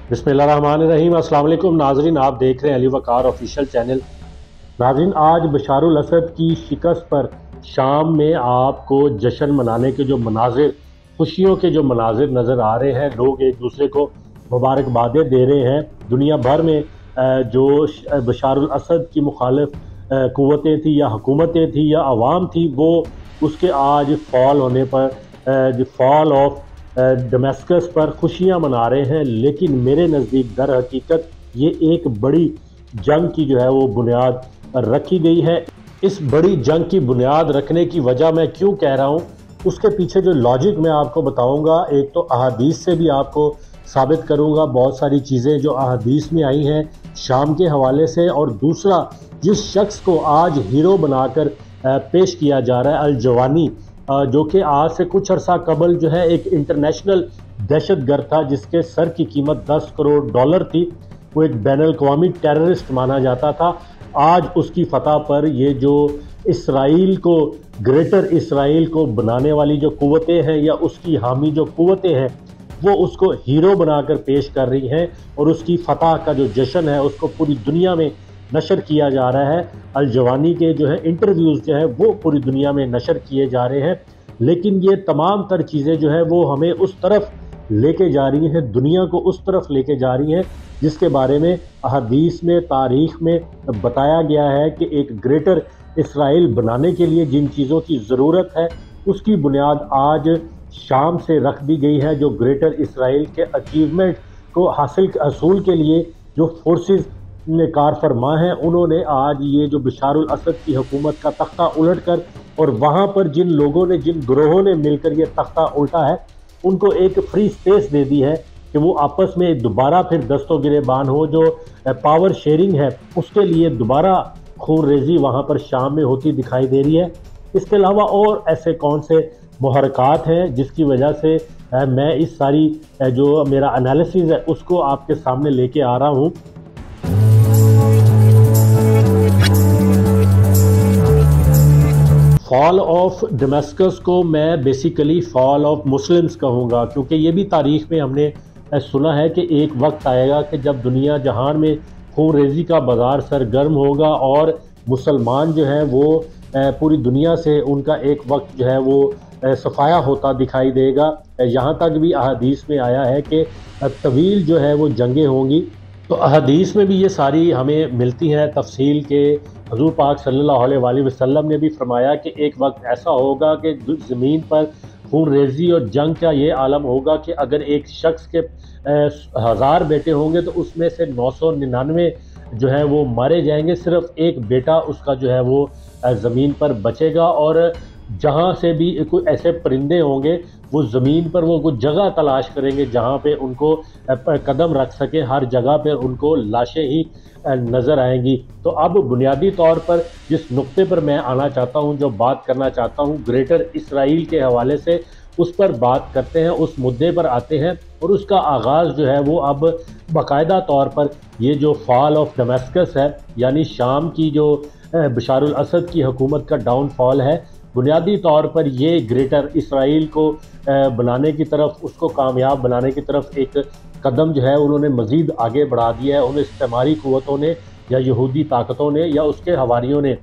बिस्मिल्लाहिर्रहमानिर्रहीम। अस्सलाम वालेकुम नाजरीन, आप देख रहे हैं अली वकार ऑफिशियल चैनल। नाजरीन, आज बशारुल असद की शिकस्त पर शाम में आपको जश्न मनाने के जो मनाजिर, खुशियों के जो मनाजिर नज़र आ रहे हैं, लोग एक दूसरे को मुबारकबादें दे रहे हैं। दुनिया भर में जो बशारुल असद की मुखालिफ क़ुव्वतें थी या हुकूमतें थी या अवाम थी, वो उसके आज फॉल होने पर फॉल ऑफ दमस्कस पर खुशियां मना रहे हैं। लेकिन मेरे नज़दीक दर हकीकत ये एक बड़ी जंग की जो है वो बुनियाद रखी गई है। इस बड़ी जंग की बुनियाद रखने की वजह मैं क्यों कह रहा हूँ, उसके पीछे जो लॉजिक मैं आपको बताऊँगा। एक तो अहादीस से भी आपको साबित करूँगा बहुत सारी चीज़ें जो अहादीस में आई हैं शाम के हवाले से, और दूसरा जिस शख्स को आज हीरो बनाकर पेश किया जा रहा है, अल जवानी, जो कि आज से कुछ अरसा कबल जो है एक इंटरनेशनल दहशतगर्द था जिसके सर की कीमत 10 करोड़ डॉलर थी। वो एक बैनुल-अक़वामी टेररिस्ट माना जाता था। आज उसकी फतह पर ये जो इसराइल को, ग्रेटर इसराइल को बनाने वाली जो क़ुव्वतें हैं या उसकी हामी जो क़ुव्वतें हैं, वो उसको हीरो बनाकर पेश कर रही हैं और उसकी फतह का जो जश्न है उसको पूरी दुनिया में नशर किया जा रहा है। अल जवानी के जो है इंटरव्यूज़ जो है वो पूरी दुनिया में नशर किए जा रहे हैं। लेकिन ये तमाम तर चीज़ें जो है वो हमें उस तरफ लेके जा रही हैं, दुनिया को उस तरफ लेके जा रही हैं जिसके बारे में अहादीस में, तारीख़ में बताया गया है कि एक ग्रेटर इसराइल बनाने के लिए जिन चीज़ों की ज़रूरत है उसकी बुनियाद आज शाम से रख दी गई है। जो ग्रेटर इसराइल के अचीवमेंट को हासिल के लिए जो फोर्सेस कार फरमा हैं, उन्होंने आज ये जो बशारुल असद की हुकूमत का तख्ता उलट कर, और वहाँ पर जिन लोगों ने, जिन ग्रोहों ने मिलकर ये तख्ता उल्टा है, उनको एक फ्री स्पेस दे दी है कि वो आपस में दोबारा फिर दस्तों गिरेबान हो। जो पावर शेयरिंग है उसके लिए दोबारा खून रेजी वहाँ पर शाम में होती दिखाई दे रही है। इसके अलावा और ऐसे कौन से मुहरकात हैं जिसकी वजह से मैं इस सारी जो मेरा एनालिसिस है उसको आपके सामने लेके आ रहा हूँ। फॉल ऑफ दमस्कस को मैं बेसिकली फॉल ऑफ मुस्लिम्स कहूँगा, क्योंकि ये भी तारीख़ में हमने सुना है कि एक वक्त आएगा कि जब दुनिया जहान में खून रेजी का बाज़ार सरगर्म होगा और मुसलमान जो हैं वो पूरी दुनिया से उनका एक वक्त जो है वो सफाया होता दिखाई देगा। यहाँ तक भी अहादीस में आया है कि तवील जो है वो जंगें होंगी। तो अहादीस में भी ये सारी हमें मिलती हैं तफसील के। हजूर पाक सल्लल्लाहु अलैहि वसल्लम ने भी फरमाया कि एक वक्त ऐसा होगा कि ज़मीन पर खून रेजी और जंग का ये आलम होगा कि अगर एक शख्स के 1000 बेटे होंगे तो उसमें से 999 जो है वो मारे जाएंगे, सिर्फ एक बेटा उसका जो है वो ज़मीन पर बचेगा। और जहाँ से भी कोई ऐसे परिंदे होंगे वो ज़मीन पर वो कुछ जगह तलाश करेंगे जहाँ पे उनको कदम रख सके, हर जगह पर उनको लाशें ही नज़र आएंगी। तो अब बुनियादी तौर पर जिस नुक्ते पर मैं आना चाहता हूँ, जो बात करना चाहता हूँ ग्रेटर इसराइल के हवाले से, उस पर बात करते हैं, उस मुद्दे पर आते हैं। और उसका आगाज़ जो है वो अब बाकायदा तौर पर ये जो फॉल ऑफ दमस्कस है, यानी शाम की जो बशारुल असद की हुकूमत का डाउनफॉल है, बुनियादी तौर पर ये ग्रेटर इसराइल को बनाने की तरफ, उसको कामयाब बनाने की तरफ एक कदम जो है उन्होंने मज़ीद आगे बढ़ा दिया है। उन्हें इस्तेमारी क़ुव्वतों ने या यहूदी ताकतों ने या उसके हवारियों ने।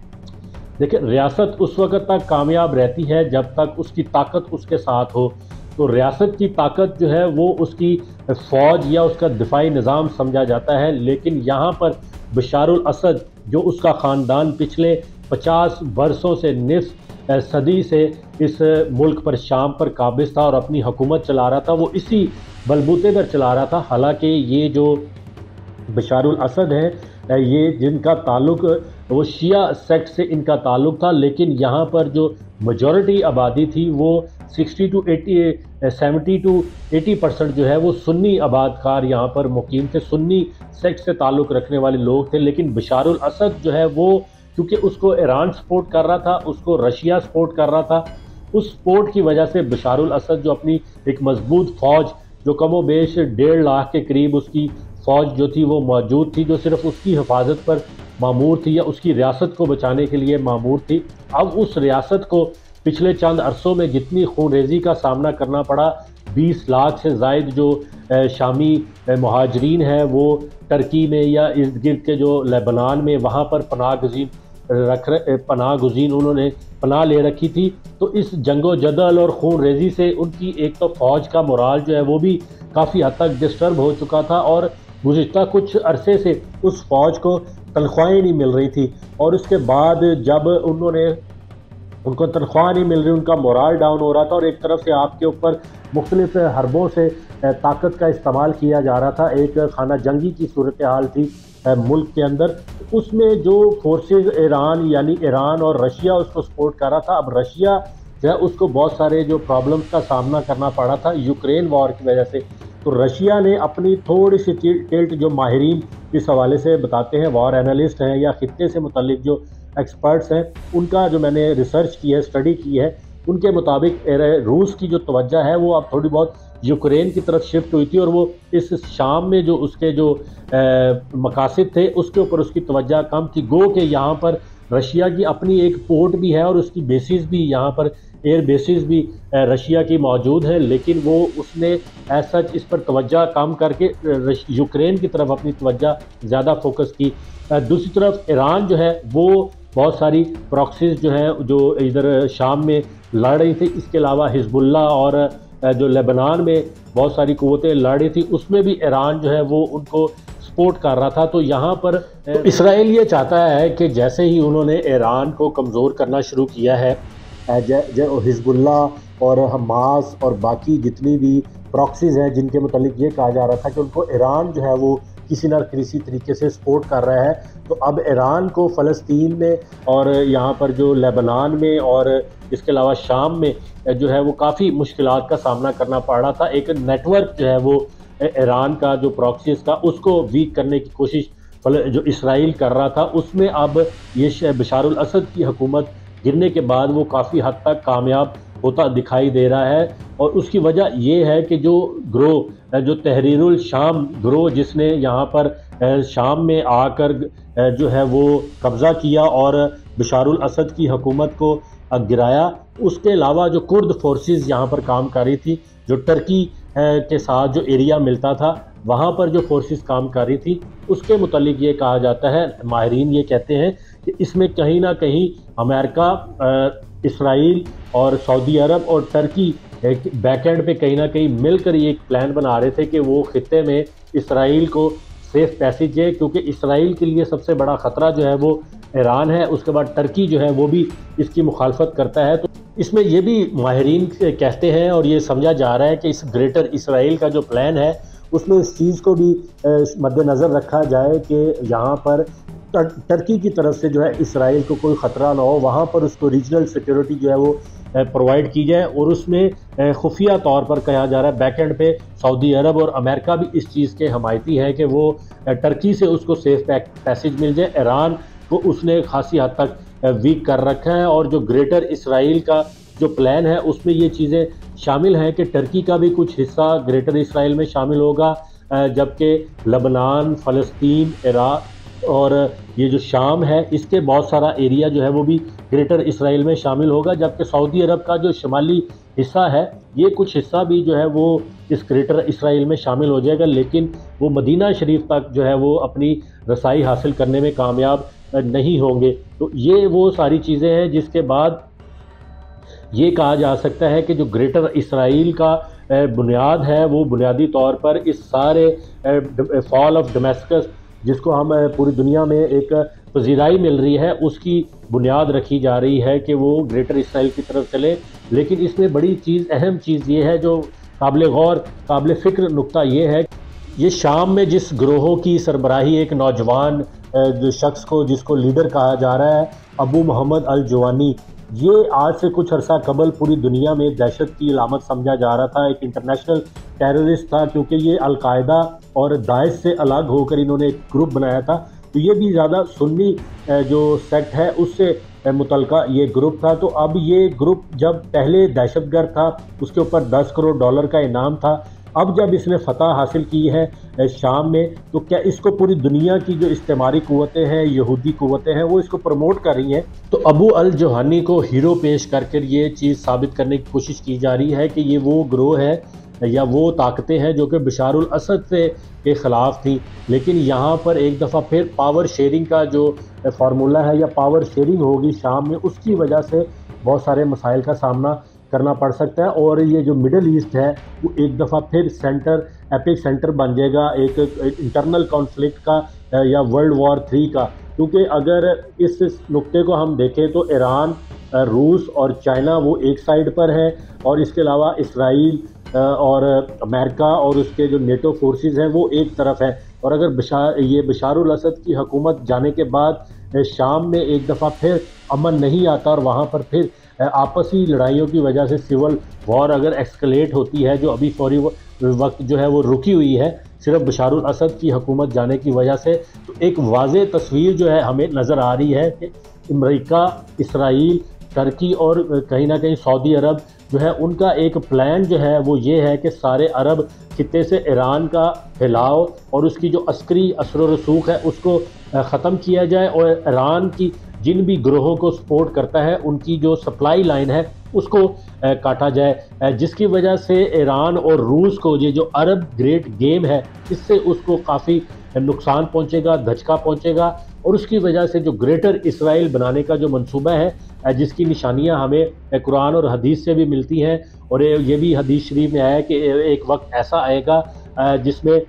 देखिए, रियासत उस वक़्त तक कामयाब रहती है जब तक उसकी ताकत उसके साथ हो। तो रियासत की ताकत जो है वो उसकी फ़ौज या उसका दिफाई निज़ाम समझा जाता है। लेकिन यहाँ पर बशारुल असद, जो उसका ख़ानदान पिछले 50 बरसों से, निस्फ सदी से इस मुल्क पर, शाम पर काबिज़ था और अपनी हुकूमत चला रहा था, वो इसी बलबूते पर चला रहा था। हालांकि ये जो बशारुल असद हैं, ये जिनका ताल्लुक़ वो शिया सेक्ट से इनका ताल्लुक़ था, लेकिन यहाँ पर जो मेजॉरिटी आबादी थी वो 70 to 80% जो है वो सुन्नी आबादकार यहाँ पर मुकीम थे, सुन्नी सेक्ट से ताल्लुक़ रखने वाले लोग थे। लेकिन बशारुल असद जो है वो, क्योंकि उसको ईरान सपोर्ट कर रहा था, उसको रशिया सपोर्ट कर रहा था, उस सपोर्ट की वजह से बशारुल असद जो अपनी एक मजबूत फ़ौज, जो कमोबेश 1.5 लाख के करीब उसकी फ़ौज जो थी वो मौजूद थी, जो सिर्फ उसकी हिफाजत पर मामूर थी या उसकी रियासत को बचाने के लिए मामूर थी। अब उस रियासत को पिछले चंद अरसों में जितनी खून रेजी का सामना करना पड़ा, 20 लाख से ज़ायद जो शामी महाजरीन हैं वो टर्की में या इर्द गिर्द के जो लेबनान में वहाँ पर पनाह गुज़ीन उन्होंने पनाह ले रखी थी। तो इस जंगो जदल और खून रेजी से उनकी एक तो फ़ौज का मोराल जो है वो भी काफ़ी हद तक डिस्टर्ब हो चुका था और गुज़िश्ता कुछ अरसे से उस फ़ौज को तनख्वाहें नहीं मिल रही थी। और उसके बाद जब उनको तनख्वाह नहीं मिल रही, उनका मोराल डाउन हो रहा था और एक तरफ से आपके ऊपर मुख्तलिफ हरबों से ताकत का इस्तेमाल किया जा रहा था, एक खाना जंगी की सूरत हाल थी मुल्क के अंदर। उसमें जो फोर्सेस ईरान यानी ईरान और रशिया उसको सपोर्ट कर रहा था। अब रशिया जो है उसको बहुत सारे जो प्रॉब्लम्स का सामना करना पड़ा था यूक्रेन वॉर की वजह से। तो रशिया ने अपनी थोड़ी सी टिल्ट जो माहिरीन इस हवाले से बताते हैं, वॉर एनालिस्ट हैं या खित्ते से मुतल्लिक जो एक्सपर्ट्स हैं, उनका जो मैंने रिसर्च की है, स्टडी की है, उनके मुताबिक रूस की जो तवज्जो है वो अब थोड़ी बहुत यूक्रेन की तरफ शिफ्ट हुई थी और वो इस शाम में जो उसके जो मकासद थे उसके ऊपर उसकी तवज्जो कम थी। गो कि यहाँ पर रशिया की अपनी एक पोर्ट भी है और उसकी बेसिस भी यहाँ पर एयर बेसिस भी रशिया की मौजूद है, लेकिन वो उसने ऐसा इस पर तवज्जो कम करके यूक्रेन की तरफ अपनी तवज्जो ज़्यादा फोकस की। दूसरी तरफ ईरान जो है वो बहुत सारी प्रॉक्सीज जो हैं जो इधर शाम में लड़ रही थी, इसके अलावा हिजबुल्लाह और जो लेबनान में बहुत सारी क़ुव्वतें लड़ रही थी, उसमें भी ईरान जो है वो उनको सपोर्ट कर रहा था। तो यहाँ पर तो इसराइल ये चाहता है कि जैसे ही उन्होंने ईरान को कमज़ोर करना शुरू किया है, हिजबुल्लाह और हमास और बाकी जितनी भी प्रॉक्सीज हैं जिनके मुतालिक ये कहा जा रहा था कि उनको ईरान जो है वो किसी न किसी तरीके से सपोर्ट कर रहा है, तो अब ईरान को फ़लस्तीन में और यहाँ पर जो लेबनान में और इसके अलावा शाम में जो है वो काफ़ी मुश्किलात का सामना करना पड़ रहा था। एक नेटवर्क जो है वो ईरान का जो प्रॉक्सीज का उसको वीक करने की कोशिश जो इसराइल कर रहा था, उसमें अब ये बशारुल असद की हुकूमत गिरने के बाद वो काफ़ी हद तक कामयाब होता दिखाई दे रहा है। और उसकी वजह ये है कि जो ग्रोह जो तहरीरुल शाम ग्रोह जिसने यहाँ पर शाम में आकर जो है वो कब्ज़ा किया और बशारुल असद की हुकूमत को गिराया, उसके अलावा जो कुर्द फोर्सेस यहाँ पर काम कर रही थी, जो टर्की के साथ जो एरिया मिलता था वहाँ पर जो फोर्सेस काम कर रही थी, उसके मुतालिक ये कहा जाता है, माहिरीन ये कहते हैं कि इसमें कहीं ना कहीं अमेरिका, इसराइल और सऊदी अरब और टर्की बैकएंड पे कहीं ना कहीं मिलकर ये एक प्लान बना रहे थे कि वो खित्ते में इसराइल को सेफ पैसेज है, क्योंकि इसराइल के लिए सबसे बड़ा ख़तरा जो है वो ईरान है, उसके बाद टर्की जो है वो भी इसकी मुखालफत करता है। तो इसमें ये भी माहिरीन कहते हैं और ये समझा जा रहा है कि इस ग्रेटर इसराइल का जो प्लान है उसमें इस चीज़ को भी मद्देनज़र रखा जाए कि यहाँ पर टर्की की तरफ से जो है इसराइल को कोई ख़तरा ना हो, वहाँ पर उसको रीजनल सिक्योरिटी जो है वो प्रोवाइड की जाए। और उसमें खुफिया तौर पर कहा जा रहा है बैकएंड पे सऊदी अरब और अमेरिका भी इस चीज़ के हमायती हैं कि वो टर्की से उसको सेफ पैसेज मिल जाए। ईरान को उसने खासी हद तक वीक कर रखा है और जो ग्रेटर इसराइल का जो प्लान है उसमें ये चीज़ें शामिल हैं कि टर्की का भी कुछ हिस्सा ग्रेटर इसराइल में शामिल होगा, जबकि लबनान, फ़लस्तीन, इराक़ और ये जो शाम है इसके बहुत सारा एरिया जो है वो भी ग्रेटर इसराइल में शामिल होगा, जबकि सऊदी अरब का जो शुमाली हिस्सा है ये कुछ हिस्सा भी जो है वो इस ग्रेटर इसराइल में शामिल हो जाएगा, लेकिन वो मदीना शरीफ तक जो है वो अपनी रसाई हासिल करने में कामयाब नहीं होंगे। तो ये वो सारी चीज़ें हैं जिसके बाद ये कहा जा सकता है कि जो ग्रेटर इसराइल का बुनियाद है वो बुनियादी तौर पर इस सारे फॉल ऑफ डमस्कस जिसको हम पूरी दुनिया में एक पजीराई मिल रही है उसकी बुनियाद रखी जा रही है कि वो ग्रेटर इसराइल की तरफ चले। लेकिन इसमें बड़ी चीज़, अहम चीज़ ये है जो काबिल गौर काबिल फ़िक्र नुक्ता ये है, ये शाम में जिस ग्रोह की सरबराही एक नौजवान जो शख्स को जिसको लीडर कहा जा रहा है अबू मोहम्मद अल जवानी, ये आज से कुछ अरसा कबल पूरी दुनिया में दहशत की अलामत समझा जा रहा था, एक इंटरनेशनल टेररिस्ट था, क्योंकि ये अलकायदा और दाइश से अलग होकर इन्होंने एक ग्रुप बनाया था। तो ये भी ज़्यादा सुन्नी जो सेक्ट है उससे मुतल्लिका ये ग्रुप था। तो अब ये ग्रुप जब पहले दहशतगर्द था उसके ऊपर 10 करोड़ डॉलर का इनाम था, अब जब इसने फतह हासिल की है शाम में, तो क्या इसको पूरी दुनिया की जो इस्तेमारी क़ुव्वतें हैं, यहूदी क़ुव्वतें हैं, वो इसको प्रमोट कर रही हैं। तो अबू अल जवानी को हीरो पेश करके ये चीज़ साबित करने की कोशिश की जा रही है कि ये वो ग्रोह है या वो ताकतें हैं जो कि बशारुल असद से के ख़िलाफ़ थी। लेकिन यहाँ पर एक दफ़ा फिर पावर शेयरिंग का जो फार्मूला है या पावर शेयरिंग होगी शाम में, उसकी वजह से बहुत सारे मसाइल का सामना करना पड़ सकता है। और ये जो मिडल ईस्ट है वो एक दफ़ा फिर सेंटर, एपिक सेंटर बन जाएगा एक इंटरनल कॉन्फ्लिक्ट का या वर्ल्ड वॉर 3 का। क्योंकि अगर इस नुक्ते को हम देखें तो ईरान, रूस और चाइना वो एक साइड पर है, और इसके अलावा इसराइल और अमेरिका और उसके जो नेटो फोर्सेस हैं वो एक तरफ है। और अगर ये बशारुल असद की हुकूमत जाने के बाद शाम में एक दफ़ा फिर अमन नहीं आता और वहाँ पर फिर आपसी लड़ाइयों की वजह से सिविल वॉर अगर एक्सकलेट होती है, जो अभी फौरी वक्त जो है वो रुकी हुई है सिर्फ बशारुल असद की हुकूमत जाने की वजह से, तो एक वाज़ेह तस्वीर जो है हमें नज़र आ रही है कि अमेरिका, इसराइल, टर्की और कहीं ना कहीं सऊदी अरब जो है उनका एक प्लान जो है वो ये है कि सारे अरब खित्ते से ईरान का फैलाव और उसकी जो अस्करी असर व रसूख है उसको ख़त्म किया जाए, और ईरान की जिन भी ग्रोहों को सपोर्ट करता है उनकी जो सप्लाई लाइन है उसको काटा जाए, जिसकी वजह से ईरान और रूस को ये जो अरब ग्रेट गेम है इससे उसको काफ़ी नुकसान पहुंचेगा, धचका पहुंचेगा। और उसकी वजह से जो ग्रेटर इसराइल बनाने का जो मंसूबा है जिसकी निशानियां हमें कुरान और हदीस से भी मिलती हैं, और ये भी हदीस शरीफ में आया कि एक वक्त ऐसा आएगा जिसमें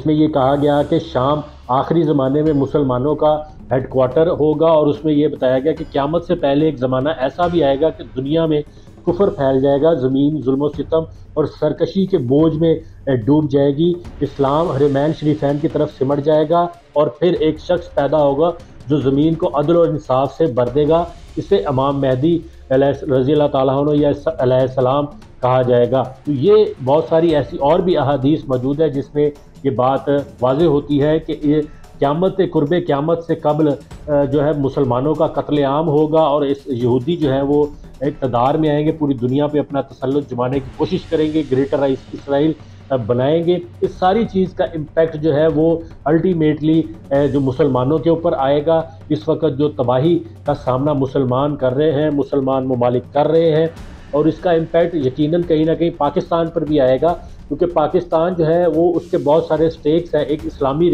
ये कहा गया कि शाम आखिरी ज़माने में मुसलमानों का हेडक्वार्टर होगा, और उसमें ये बताया गया कि क़यामत से पहले एक ज़माना ऐसा भी आएगा कि दुनिया में कुफर फैल जाएगा, ज़मीन जुल्म सितम और सरकशी के बोझ में डूब जाएगी, इस्लाम हरमैन शरीफैन की तरफ सिमट जाएगा, और फिर एक शख्स पैदा होगा जो ज़मीन को अदल और इंसाफ से भर देगा। इसे इमाम महदी रज़ी अल्लाह ताला अन्हु या अलैहिस्सलाम कहा जाएगा। तो ये बहुत सारी ऐसी और भी अहादीस मौजूद है जिसमें ये बात वाज़ेह होती है कि ये क़यामत कुर्बे क़यामत से कबल जो है मुसलमानों का कत्लेआम होगा, और इस यहूदी जो है वो इक़्तिदार में आएंगे, पूरी दुनिया पे अपना तसल्लुत जमाने की कोशिश करेंगे, ग्रेटर इसराइल बनाएंगे। इस सारी चीज़ का इम्पैक्ट जो है वो अल्टीमेटली जो मुसलमानों के ऊपर आएगा। इस वक्त जो तबाही का सामना मुसलमान कर रहे हैं, मुसलमान ममालिक कर रहे हैं, और इसका इम्पैक्ट यकीनन कहीं ना कहीं पाकिस्तान पर भी आएगा, क्योंकि पाकिस्तान जो है वो उसके बहुत सारे स्टेट्स हैं। एक इस्लामी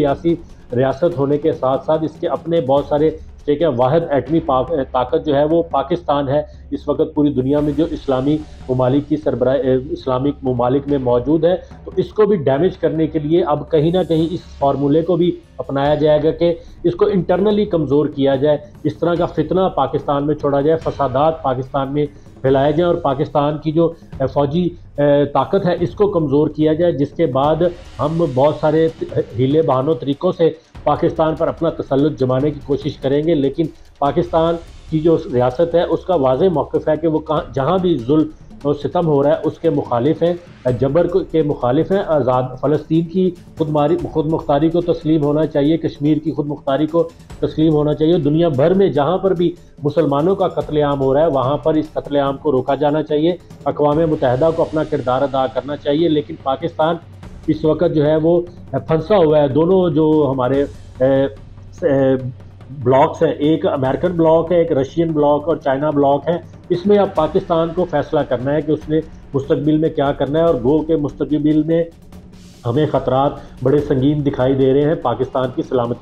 रियासत होने के साथ साथ इसके अपने बहुत सारे स्टेट है। वाहिद एटमी ताकत जो है वो पाकिस्तान है इस वक्त पूरी दुनिया में, जो इस्लामी ममालिक की इस्लामिक ममालिक में मौजूद है। तो इसको भी डैमेज करने के लिए अब कहीं ना कहीं इस फार्मूले को भी अपनाया जाएगा कि इसको इंटरनली कमज़ोर किया जाए, इस तरह का फितना पाकिस्तान में छोड़ा जाए, फसादात पाकिस्तान में फैलाए जाएँ, और पाकिस्तान की जो फ़ौजी ताकत है इसको कमज़ोर किया जाए, जिसके बाद हम बहुत सारे हीले बहानों तरीक़ों से पाकिस्तान पर अपना तसल्लुत जमाने की कोशिश करेंगे। लेकिन पाकिस्तान की जो रियासत है उसका वाज़ेह मौक़िफ़ है कि वो जहाँ भी जुल्म और सितम हो रहा है उसके मुखालिफ हैं, जबर के मुखालिफ हैं। आज़ाद फ़लस्तीन की खुद मुख्तारी को तस्लीम होना चाहिए, कश्मीर की खुद मुख्तारी को तस्लीम होना चाहिए। दुनिया भर में जहाँ पर भी मुसलमानों का कत्लेआम हो रहा है वहाँ पर इस कत्लेआम को रोका जाना चाहिए, अक़वाम मुत्तहिदा को अपना किरदार अदा करना चाहिए। लेकिन पाकिस्तान इस वक्त जो है वो फंसा हुआ है। दोनों जो हमारे ब्लॉक्स हैं, एक अमेरिकन ब्लॉक है, एक रशियन ब्लॉक और चाइना ब्लॉक है, इसमें अब पाकिस्तान को फैसला करना है कि उसने मुस्तकबिल में क्या करना है। और गो के मुस्तकबिल में हमें ख़तरात बड़े संगीन दिखाई दे रहे हैं पाकिस्तान की सलामती